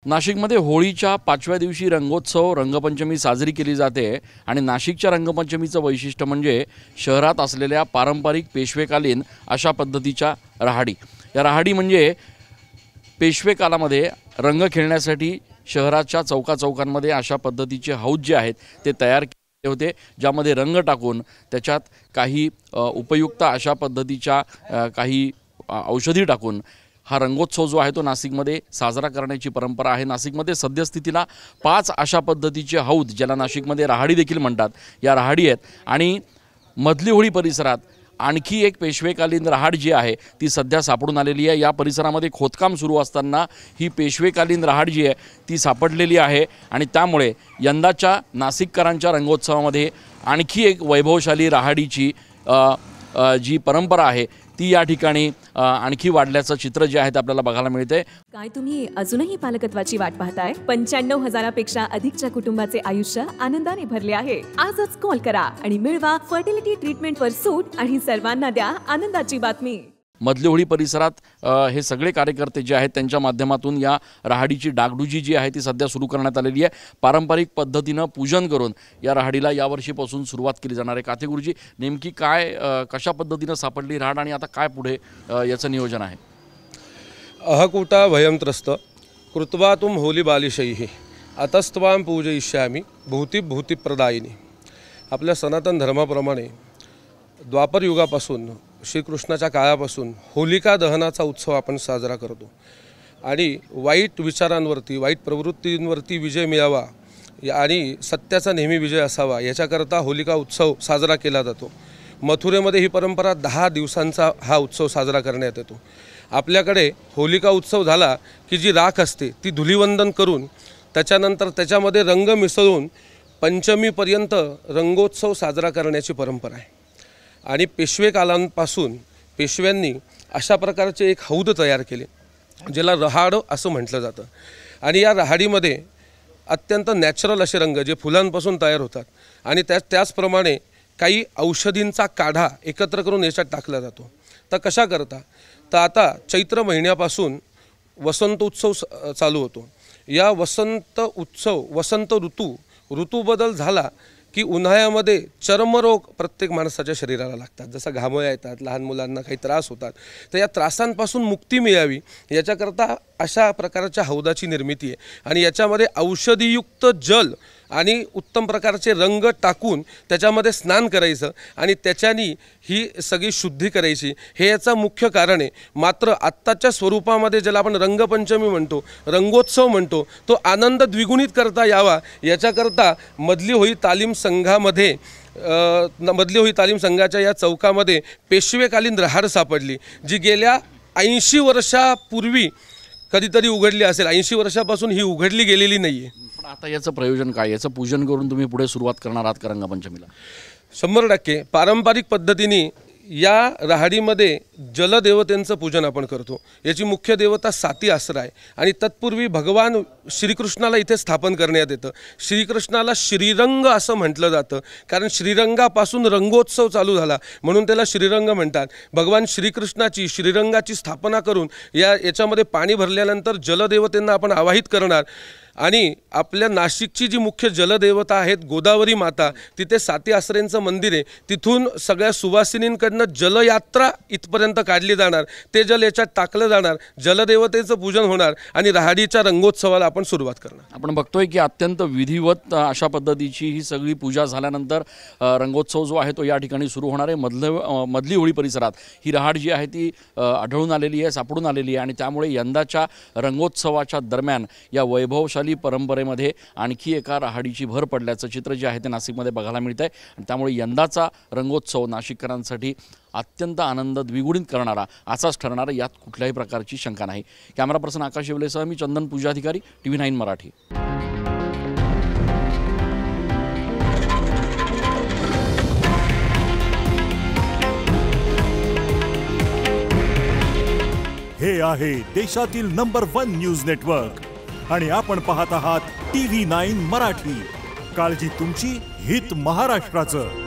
नाशिकमध्ये होळीच्या 5व्या दिवशी रंगोत्सव रंगपंचमी साजरी केली जाते आणि नाशिकच्या रंगपंचमीचं वैशिष्ट्य म्हणजे शहरात असलेल्या पारंपरिक पेशवेकालीन अशा पद्धतीच्या राहाडी। या राहाडी म्हणजे पेशवेकालामध्ये रंग खेळण्यासाठी शहराच्या चौकांमध्ये अशा पद्धतीचे हौद जे आहेत ते तयार केले होते, ज्यामध्ये रंग टाकून त्याच्यात काही उपयुक्त अशा पद्धतीच्या काही औषधी टाकून हा रंगोत्सव जो आहे तो नाशिकमध्ये साजरा करण्याची परंपरा आहे। नाशिकमध्ये सद्यस्थितीला 5 अशा पद्धतीचे हौद, ज्याला नाशिकमध्ये राहाडी देखील म्हणतात, या राहाडी आहेत आणि मधली होळी परिसरात आणखी एक पेशवेकालीन राहाड जी आहे ती सध्या सापडून आलेली आहे। या परिसरामध्ये खोदकाम सुरू असताना ही पेशवेकालीन राहाड जी आहे ती सापडलेली आहे आणि त्यामुळे यंदाच्या नाशिककरांच्या रंगोत्सवामध्ये आणखी एक वैभवशाली राहाडीची जी परंपरा आहे ती या ठिकाणी आणखी वाढल्याचं चित्र जे आहे ते आपल्याला बघायला मिळते। काय तुम्ही अजूनही पालकत्वाची वाट पाहताय? 95,000 पेक्षा अधिकच्या कुटुंबाचे आयुष्य आनंदाने भरले आहे। आजच कॉल करा आणि मिळवा फर्टिलिटी ट्रीटमेंटवर सूट आणि सर्वांना द्या आनंदाची बातमी। मधली होळी परिसरात हे सगळे कार्यकर्ते जे आहेत त्यांच्या माध्यमातून या राहाडीची डागडुजी जी आहे ती सध्या सुरू करण्यात आलेली आहे। पारंपरिक पद्धतीनं पूजन करून या राहाडीला यावर्षीपासून सुरुवात केली जाणार आहे। काथे गुरुजी, नेमकी काय कशा पद्धतीनं सापडली राहाड आणि आता काय पुढे याचं नियोजन आहे? अहकुटा भयंत्रस्त कृत्वा तुम होली बालिशैः अतस्त्वां पूजयिष्यामि भूती भूतिप्रदायिनी। आपल्या सनातन धर्माप्रमाणे द्वापर युगापासून श्रीकृष्णाच्या काळापासून होलिका दहनाचा उत्सव आपण साजरा करतो आणि वाईट विचारांवरती, वाईट प्रवृत्तींवरती विजय मिळावा आणि सत्याचा नेहमी विजय असावा याच्याकरता होलिका उत्सव साजरा केला जातो। मथुरेमध्ये ही परंपरा 10 दिवसांचा हा उत्सव साजरा करण्यात येतो। आपल्याकडे होलिका उत्सव झाला की जी राख असते ती धुलीवंदन करून त्याच्यानंतर त्याच्यामध्ये रंग मिसळून पंचमीपर्यंत रंगोत्सव साजरा करण्याची परंपरा आहे आणि पेशवेकालांपासून पेशव्यांनी अशा प्रकारचे एक हौद तयार केले ज्याला रहाड असं म्हटलं जातं आणि या रहाडीमध्ये अत्यंत नॅचरल असे रंग जे फुलांपासून तयार होतात आणि त्याचप्रमाणे काही औषधींचा काढा एकत्र करून याच्यात टाकला जातो। तर कशा करता? तर आता चैत्र महिन्यापासून वसंत उत्सव चालू होतो। या वसंत ऋतू बदल झाला की उन्हाळ्यामध्ये चर्मरोग प्रत्येक माणसाच्या शरीराला लागतात, जसं घामोळ्या येतात, लहान मुलांना काही त्रास होतात। तर या त्रासांपासून मुक्ती मिळावी याच्याकरता अशा प्रकारच्या हौदाची निर्मिती आहे आणि याच्यामध्ये औषधीयुक्त जल आणि उत्तम प्रकारचे रंग टाकून त्याच्यामध्ये स्नान करायचं आणि त्याच्यानी ही सगळी शुद्धी करायची, हे याचं मुख्य कारण आहे। मात्र आत्ताच्या स्वरूपामध्ये ज्याला आपण रंगपंचमी म्हणतो, रंगोत्सव म्हणतो, तो आनंद द्विगुणित करता यावा याच्याकरता मधली होळी तालीम संघाच्या या चौकामध्ये पेशवेकालीन राहाड सापडली, जी गेल्या 80 वर्षापूर्वी कधीतरी उघडली असेल। 80 वर्षापासून ही उघडली गेलेली नाही आहे। पण आता याचं प्रयोजन काय? याचं पूजन करून तुम्ही पुढे सुरुवात करणार आहात का रंगपंचमीला? 100% पारंपरिक पद्धतीने या राहाडीमध्ये जलदेवतेंचं पूजन आपण करतो। याची मुख्य देवता साती आसरा आहे आणि तत्पूर्वी भगवान श्रीकृष्णाला इथे स्थापन करण्यात येतं। श्रीकृष्णाला श्रीरंग असं म्हटलं जातं कारण श्रीरंगापासून रंगोत्सव चालू झाला म्हणून त्याला श्रीरंग म्हणतात। भगवान श्रीकृष्णाची श्रीरंगाची स्थापना करून याच्यामध्ये पाणी भरल्यानंतर जलदेवतेंना आपण आवाहित करणार आणि आपल्या नाशिकची जी मुख्य जलदेवता आहेत गोदावरी माता, तिथे साती आसरेंचं मंदिर आहे, तिथून सगळ्या सुवासिनींकडनं जलयात्रा इथपर्यंत काढली जाणार, ते जल याच्यात टाकलं जाणार, जलदेवतेचं पूजन होणार आणि राहाडीच्या रंगोत्सवाला आपण सुरुवात करणार। आपण बघतोय की अत्यंत विधिवत अशा पद्धतीची ही सगळी पूजा झाल्यानंतर रंगोत्सव जो आहे तो या ठिकाणी सुरू होणार आहे। मधली होळी परिसरात ही राहाड जी आहे ती आढळून आलेली आहे, सापडून आलेली आहे आणि त्यामुळे यंदाच्या रंगोत्सवाच्या दरम्यान या वैभवशाली परंपरेमध्ये आणखी एका राहाडीची भर पडल्याचं चित्र जे आहे ते नाशिकमध्ये बघायला मिळत आहे आणि त्यामुळे यंदाचा रंगोत्सव नाशिककरांसाठी अत्यंत आनंद द्विगुणित करणारा असाच ठरणारा, यात कुठल्याही प्रकारची शंका नाही। कॅमेरा पर्सन आकाश येवलेसह मी चंदन पूजाधिकारी, TV9 मराठी। हे आहे देशातील नंबर 1 न्यूज नेटवर्क आणि आपण पाहत आहात TV9 मराठी। काळजी तुमची, हित महाराष्ट्राचं।